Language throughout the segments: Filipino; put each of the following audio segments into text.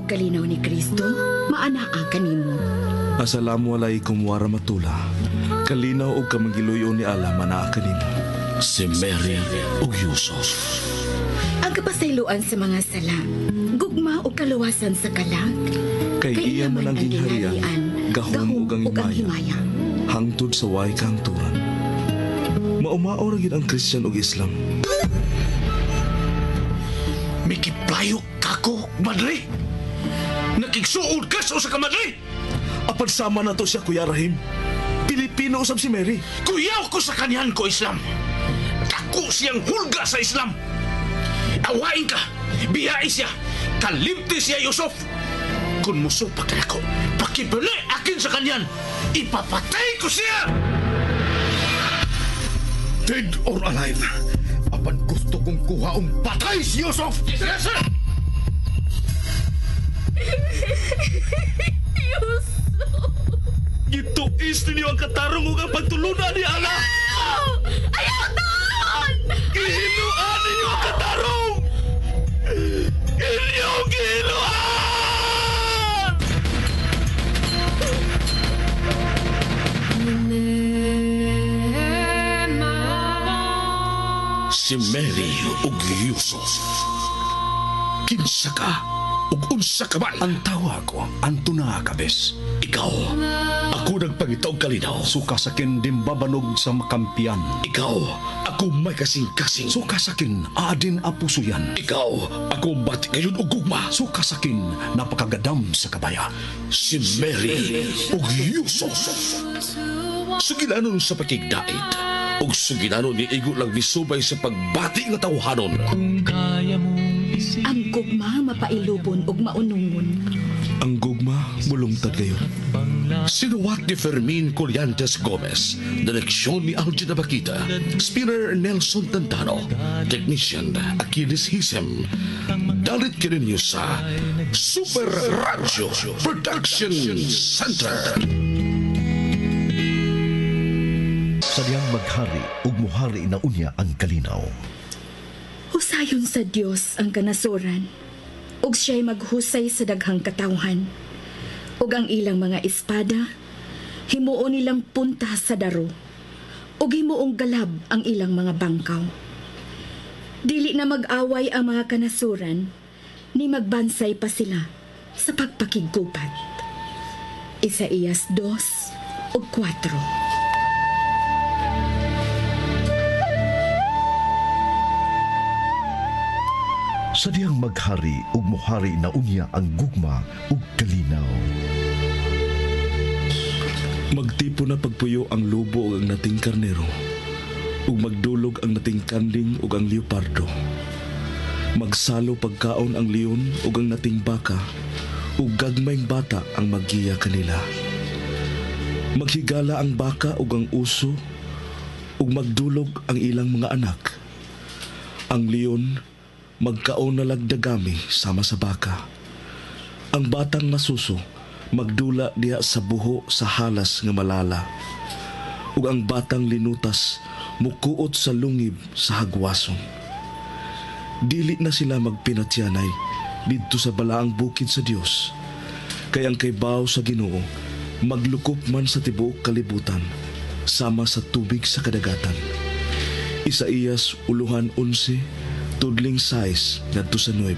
kalinaw ni Kristo, maanaa kanimo. Assalamualaikum warahmatullah. Kalinaw og kamangiluyo ni Allah manaa kanimo. Si Mary ug Yusuf. Ang kapasayloan sa mga sala, gugma o kaluwasan sa kalag, Kay iya man ang gingharian, gahom ug ang himaya, hangtod sa way kahangturan. Maumao ra gid ang Christian ug Islam. Mikiplayo kako, madre. Nakigsuod ka sa usa ka madre. Apan sama na to siya, Kuya Rahim. Pilipino usab si Mary. Kuyaw ko sa kanyan ko Islam. Dako siyang hulga sa Islam. Awain ka, biyai siya, kalimti siya Yusuf. Kung musupak ka ako, pakibali akin sa kanyan, ipapatay ko siya! Dead or alive, apan gusto kong kuhaong patay si Yusuf! Yes, sir! Yusuf! Gituis ninyo ang katarong ug ang pagtulunan ni Allah. Ayaw doon! Gihinuan ninyo ang katarong! Inyong gihinuan! Si Mary ug Yusuf. Kinsa ka ug unsa ka man? Ang tawa ko, Antuna Kabes. Ikaw, ako nagpangitaw kalinaw. Suka sakin dimbabanog sa makampian. Ikaw, ako may kasing-kasing. Suka sakin adin apuso yan. Ikaw, ako bati kayon og gugma. Suka sakin napakagadam sa kabaya. Si Mary ug Yusuf. Suginanon sa pakigdait. Ug suginanon ni igo lang misubay sa pagbati nga tawhanon. Ang gugma mapailubon ug maunungon. Ang gugma mulungtad kayo. Sinuwat ni Fermin Colliantes Gomez, direksyon ni Algina Bakita, spinner Nelson Tantano, technician Achilles Hisem. Dalit kininyo sa Super Radio Production Center. Sadyang maghari ug muhari na unya ang kalinaw. Husayon sa Dios ang kanasuran, ug siya'y maghusay sa daghang katawhan. Ug ang ilang mga espada, himuon nilang punta sa daro, ug himuong galab ang ilang mga bangkaw. Dili na mag-away ang mga kanasuran, ni magbansay pa sila sa pagpakigupat. Isaías 2 ug 4. Sadyang maghari ug muhari na unya ang gugma ug kalinaw. Magtipo na pagpuyo ang lubo ug ang nating karnero, ug magdulog ang nating kanding ug ang leopardo. Magsalo pagkaon ang leon ug ang nating baka, ug gagmayng bata ang maggiya kanila. Maghigala ang baka ug ang uso, ug magdulog ang ilang mga anak. Ang leon magkaon na lagdagami sama sa baka. Ang batang masuso magdula diha sa buho sa halas nga malala. Ug ang batang linutas mukuot sa lungib sa hagwason. Dili na sila magpinatyanay didto sa balaang bukid sa Dios. Kay ang kaybaw sa Ginoo maglukop man sa tibuok kalibutan sama sa tubig sa kadagatan. Isaías 11 tudling 6 ngadto sa 9.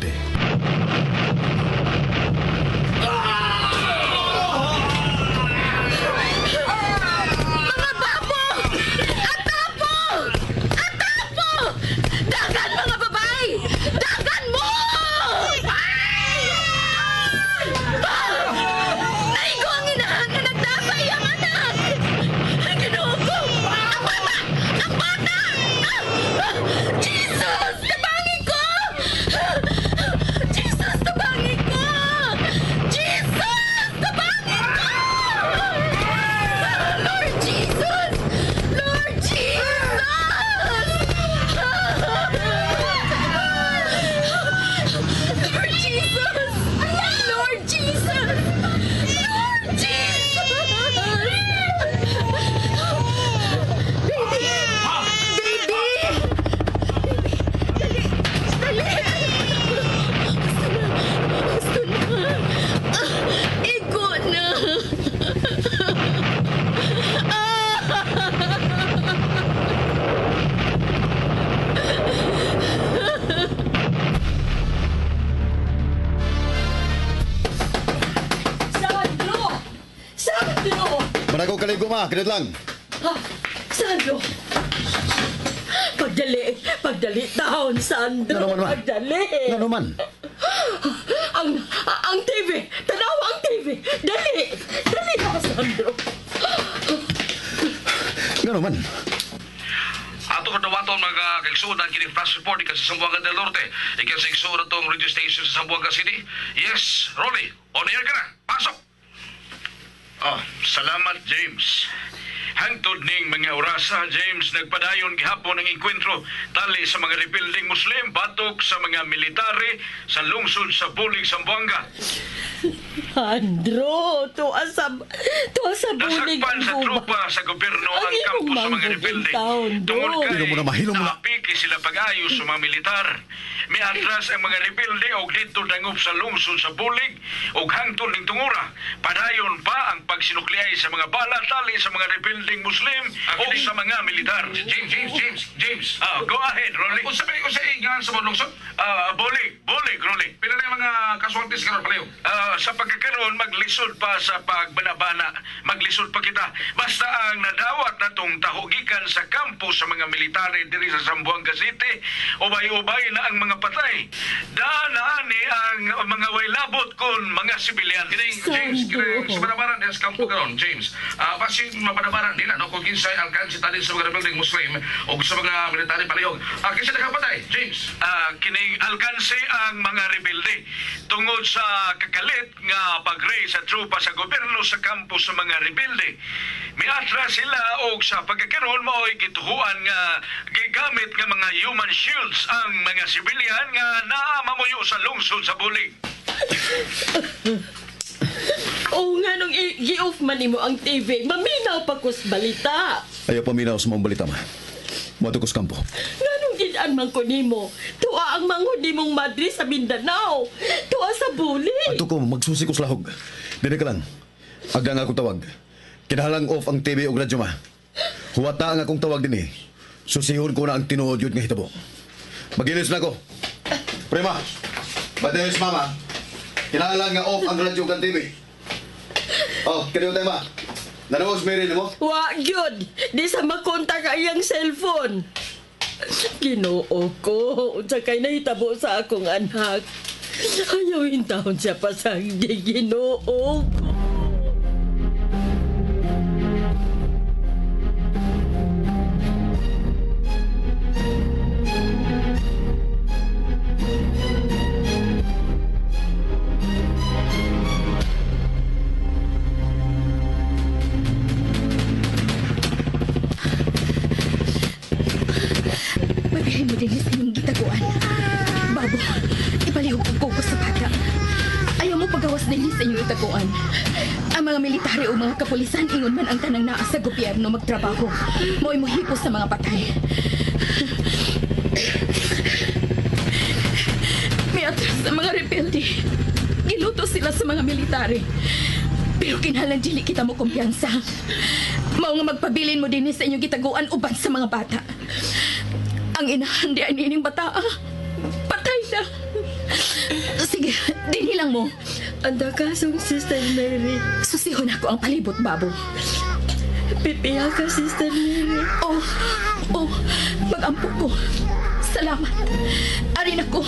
Jesus! Tabangi ko! ma, kinit lang. Ha? Sandro! Pagdali taon, Sandro. Ano naman, ma? Pagdali. Ano man? Ang TV. Tanaw ang TV. Dali ka, Sandro. Ano man? Ato kadawaton mga kaigsuon ang kini flash report ikan sa Zamboanga del Norte. Ikan sa igsuon atong radio station sa Zamboanga City. Yes, Rolly. On air ka na. Pasok. Oh, salamat James. Hangtod ning mga orasa, James, nagpadayon gihapon ang enkwentro tali sa mga rebuilding Muslim batok sa mga military sa lungsod sa Bulig, Zamboanga. Sandro, tuwa sa bulig Nasakpan sa tropa sa gobyerno ang kampo sa mga rebuilding. Tungod kay Hilom mo na, mahilom mo na. napiki sila pag-ayos sa mga militar. May atras ang mga rebelde og dito dangop sa lungsod sa Bulig og hangtod ning tungura. Padayon pa ang pagsinukliyay sa mga bala tali sa mga rebuilding Muslim o sa mga militar. James. Go ahead, Rolly. Unsa ingan sa lungsod? Bulig, Rolly. Pila na yung mga casualties karon palayo? Sa pagkakaroon, maglisod pa sa pagbana-bana. Maglisod pa kita. Basta ang nadawat na itong tahugikan sa kampo sa mga military diri sa Zamboanga City, ubay-ubay na ang mga patay. Daanaani ang mga waylabot kon mga sibilyan. James, kaya sa banabaran din sa kampo karon, James. Basi mapanabaran din no kung kinsay alkansi tali sa mga rebuilding Muslim o sa mga military palihog. Kinsa nakapatay, James? Kining alkanse ang mga rebelde tungod sa kakalit nga pag-raid sa tropa sa gobyerno sa kampo sa mga rebelde. Miatra sila og sa pagkakaroon mao'y gituhuan nga gigamit nga mga human shields ang mga sibilyan nga naamamuyo sa lungsod sa Bulig. Oo nga, nung i-off man nimo ang TV, maminaw pa kus balita. Ayaw paminaw sa mga balita, ma. Matukos kampo. Nga nung ginan man ko nimo, tuwa ang manghod nimong madre sa Mindanao. Tuwa sa bulig. Ato ko, magsusikos lahog. Dili ka lang. Aga nga akong tawag. Kinahalang off ang TV o radyo, ma. Huwata ang akong tawag din eh. Susihon ko na ang tinuod yun nga hitabo. Magilis na ako. Prima, badayos mama. Kinahalang nga off ang radyo kan TV. Oh, kaniyo tayo, ma. Nanawas Mary mo? Wa gyud, di sa makontak iyang cellphone. Ginoo ko, unsa kay nahitabo sa akong anak. Ayaw intawon siya pa sa Ginoo ko. Mabihin mo din sa inyong gitaguan. Babo, ipalihog ang kuko sa bata. Ayaw mo pagawas din sa inyong itaguan. Ang mga military o mga kapulisan ingon man ang tanang naa sa gobyerno magtrabaho. Mo'y muhipos sa mga patay. May atras sa mga rebelde. Giluto sila sa mga military. Pero kinahanglan dili kita mo kumpiyansa. Mao nga magpabilin mo din sa inyong gitaguan uban sa mga bata. Ang inahandi ay nining bata. Patay na. Sige, dinhi lang mo. Anda kasong Sister Mary. Susihon ako ang palibot, Babo. Pipiya ka, Sister Mary. Oh, mag-ampo ko. Salamat. Arin ako.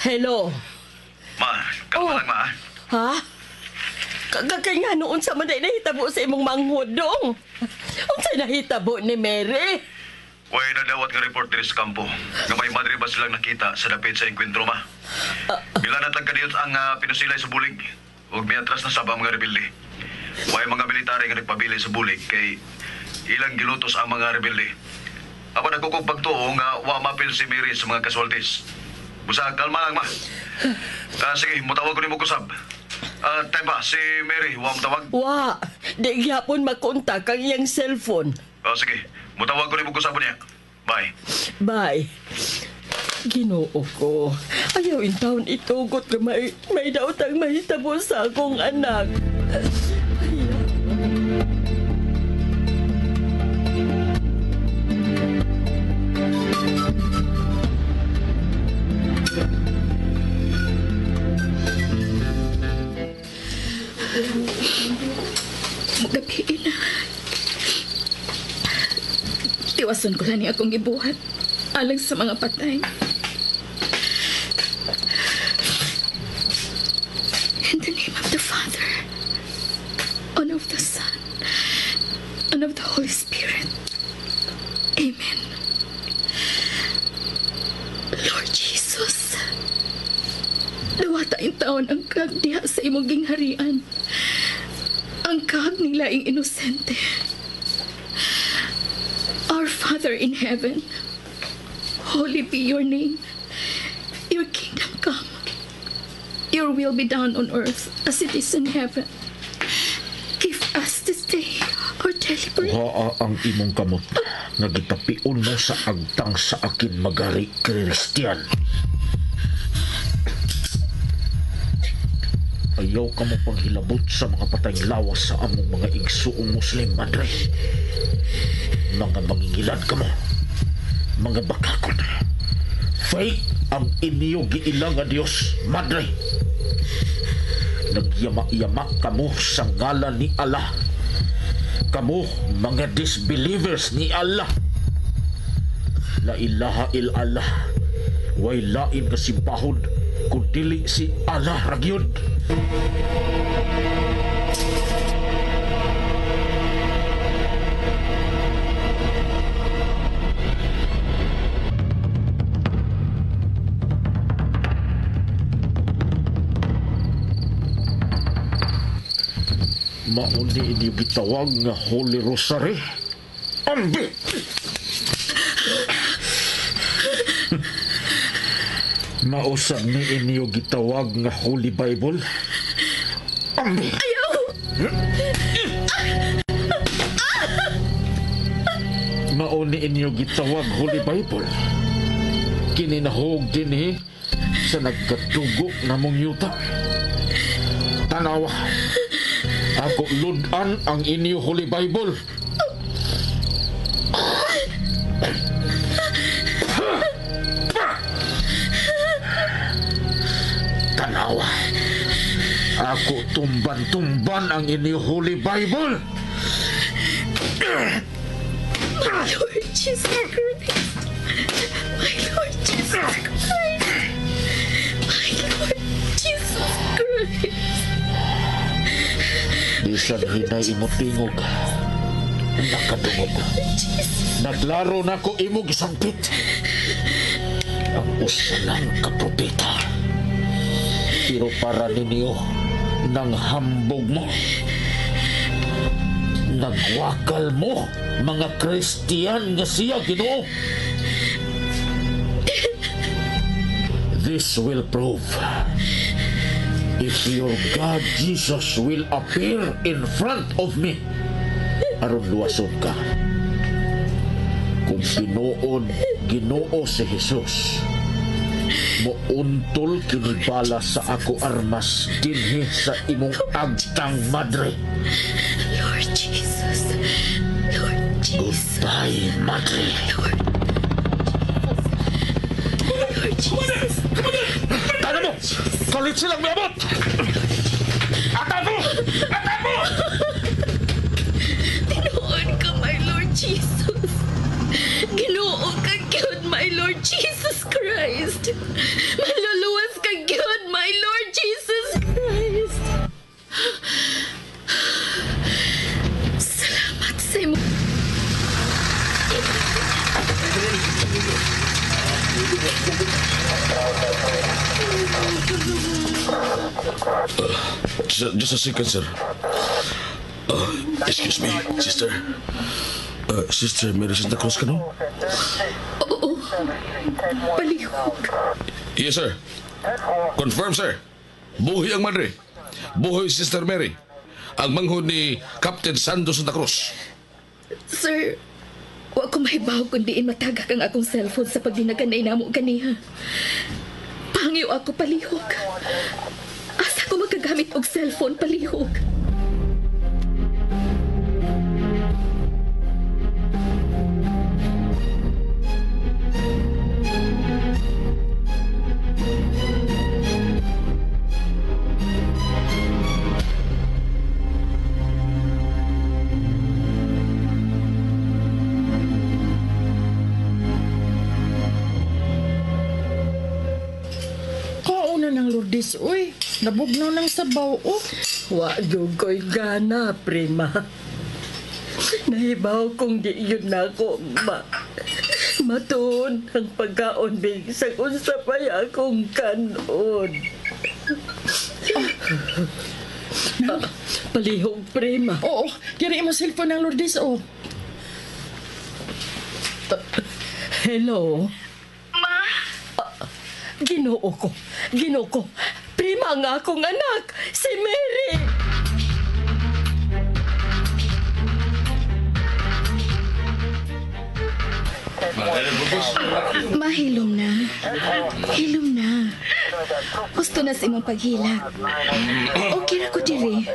Hello. Ma, kalma lang, ma. Ha? Kagakay nga noon sa manay nahitabo sa imong manghodong. Unsay nahitabo ni Mary? Way nadawat nga report diri sa kampo. Nga may madre ba silang nakita sa dapit sa enkwentro, ma? Bilanat lang kaniyot ang pinusilay sa Bulig. Huwag may atras na saba mga rebelde. Way mga military nga nagpabili sa Bulig kay ilang gilutos ang mga rebelde. Ako nagkukupag to nga wa mapil si Mary sa mga casualties. Busa, kalma lang, ma. Sige, mutawag ko ni mo kusab. Time ba, si Mary, huwag mo tawag? Wa. Di gyapon makontak ang iyang cellphone. Oh, sige. Mutawag ko rin mo kusapon niya. Bye. Bye. Ginoo ko. Ayaw in taon itugot nga may daotang mahitabo sa akong anak. Gabi na. Tiwason ko lang ni akong gibuhat alang sa mga patay. In the name of the Father, and of the Son, and of the Holy Spirit. Amen. Lord Jesus, dawata in taon ang kagdiha sa imong gingharian. Ang kahag nila ang inosente. Our Father in heaven, holy be your name. Your kingdom come. Your will be done on earth as it is in heaven. Give us this day our daily bread. Haa ang imong kamot. Nagitapion mo sa agtang sa akin magari Kristiyan. Ayaw ka mo panghilabot sa mga patayng lawas sa among mga igsuong Muslim, Madre. Mga mangingilan ka mo. Mga bakakon. Fake ang inyo giilang nga Diyos, Madre. Nagyama-yama ka mo sa ngalan ni Allah. Kamu mga disbelievers ni Allah. La ilaha illallah. Way lain kasimpahon kung dili si Allah ragyod. Mauni ini bitawag nga Holy Rosary. Ambi! Mausan ni inyo gitawag nga Holy Bible. Ambi! Ayaw! Mauni inyo gitawag Holy Bible. Kininahog din sa nagkatugo na mong yuta. Tanawa. Ako ludan ang inyo Holy Bible. Tanawa. Ako tumban-tumban ang inyo Holy Bible. My Lord Jesus Christ. My Lord Jesus Christ. My Lord Jesus Christ. Bisan hinay imo tingog. Nakadungog. Naglaro na ko imo gisampit. Ang usalang kapropeta. Pero para ninyo, nang hambog mo. Nagwakal mo, mga Kristiyan nga siya, Ginoo. This will prove if your God Jesus will appear in front of me. Aron luwason ka. Kung Ginoo si Jesus, muuntol kinibala sa ako armas dinhi sa imong agtang, Madre. Lord Jesus. Lord Jesus. Goodbye, Madre. Lord Jesus. Tara mo! Kalit silang may abot! Atapo! Atapo! Tinuod ka, my Lord Jesus. Ginoo ka gyud, my Lord Jesus Christ. Maluluwas ka gyud, my Lord Jesus Christ. Salamat sa imo. Just a second, sir. Excuse me, sister. Sister, may Santa Cruz ka no? Oo. Palihog. Yes, sir. Confirm, sir. Buhay ang Madre. Buhay si Sister Mary. ang manghod ni Captain Sando Santa Cruz. Sir, wa ko mahibaw kung diin matagak ang akong cellphone sa pagdinaganay namo ganiha. Pangiw ako palihog. Asa ko magagamit og cellphone palihog? Kauna ng Lourdes, uy. Nabugnaw ng sabaw, oh. Wa gyud ko'y gana, prima. Nahibaw kung di yun na ako, matuon ang pagkaon big sa unsa pa'y akong kanon. Palihog, prima. Oo, kiri mo cellphone ng Lourdes, oh. Hello? Ginoo ko. Prima nga akong anak, si Mary. Mahilom na. Hilom na. Gusto na sa imong paghilak. Okay ra ko diri.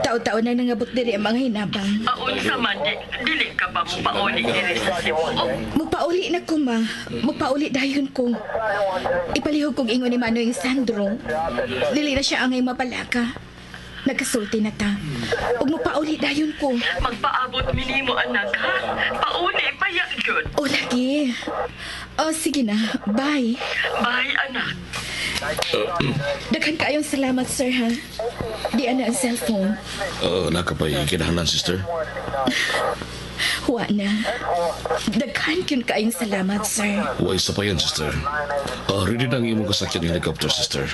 Tao-tao na nangabot diri ang mga hinabang. Unsa man, dili ka ba mo pauli diri sa Cebu? Magpauli na ko, ma. Magpauli dayon ko. Ipalihog kong ingon ni Manoy Sandro. Dili na siya angay mapalaka. Nagkasulti na ta. Ug magpauli dayon ko. Magpaabot minimo anak, ha? Pauli pa yun. O lagi. O sige na. Bye. Bye, anak. Daghan kaayong salamat, sir, ha? Di ana ang cellphone. Nakapay kinahanglan, sister. Huwa na. Daghan kyun kaayong salamat, sir. Wa isa pa yan, sister. Ready na ang imong kasakyan ng helicopter, sister.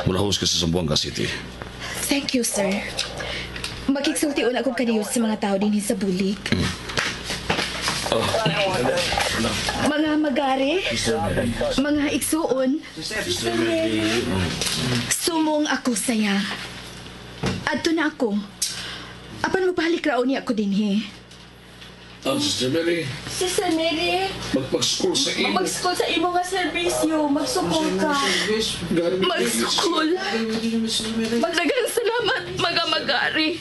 Mulahos ka sa Zamboanga City. Thank you, sir. Makiksultiun ako kaniyo sa mga tao din sa bulik. Mga magari, mga iksuon, sumong ako saya. Adto na ako. Apan mabalik raon niya ako din, he. Sister Mary, Sister Mary, mag-school sa imo. mag-school sa imo nga serbisyo. Magsukol ka. Magsukol. Magdagang salamat, mga magari.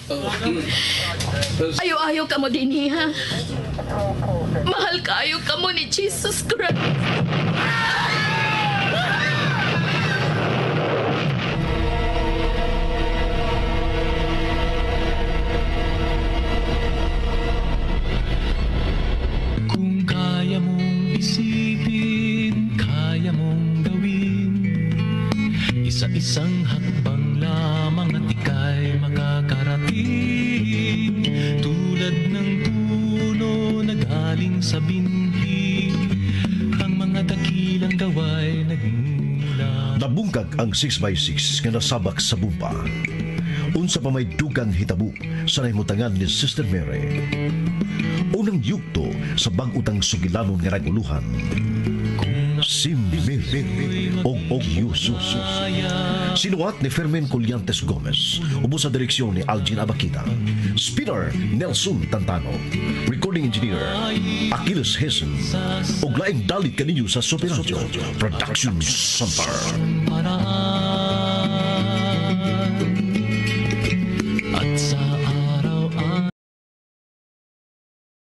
Ayaw-ayaw ka mo din, he, ha? Mahal kayo ka mo ni Jesus Christ. Kung kaya mong isipin, kaya mong gawin, isa-isang hakbang lamang at ika'y makakarating. Tulad ng puno na galing sa binhi, ang mga dakilang gaway nagmula. Nabungkag ang 6x6 nga nasabak sa bumpa. Unsa pa may dugang hitabo sa nahimutangan ni Sister Mary. Unang yugto sa bag-utang sugilanon nga naguluhan. Si Mary og Yusus. Sinuwat ni Fermin Colliantes Gomez, ubos sa direksyon ni Algin Abakita. Spinner Nelson Tantano. Recording engineer Achilles Hesen. Ug laing dalit kaninyo sa Super Radio Production Center.